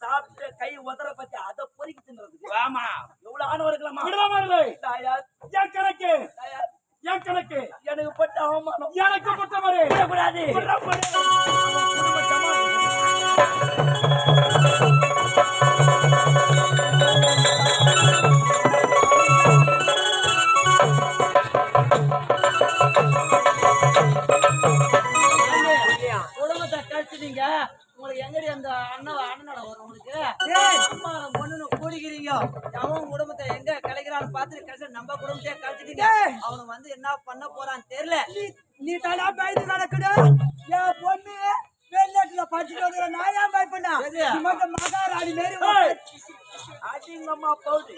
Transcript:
சாப்பிட்டு கை உதற பத்தி அதை பொறுக்கி தின்றது. ஆமா எவ்வளவு ஆணவர்களாமா விடுவாமலே என் கணக்கு என் கணக்கு எனக்கு பட்ட அவமானம் எனக்கு பட்டவரே கூடாது. குடும்பத்தை கழிச்சுட்டீங்க. உங்களுக்கு எங்கடி அந்த அண்ணனோட வரும் உங்களுக்கு அம்மா பொண்ணு கூடிக்கிறீங்க. அவன் குடும்பத்தை எங்க கலைக்கிறான்னு பார்த்துட்டு கடைசி நம்ம குடும்பத்தையே கழிச்சுட்டீங்க. அவனை வந்து என்ன பண்ண போறான்னு தெரியல. நீ தானா பயந்து நடக்குது. என் பொண்ணு வெளிநாட்டுல படிச்சுட்டு வந்து நான் ஏன் பயப்பண்ணா மகாராணி மாரி அடிங்கம்மா போகுது.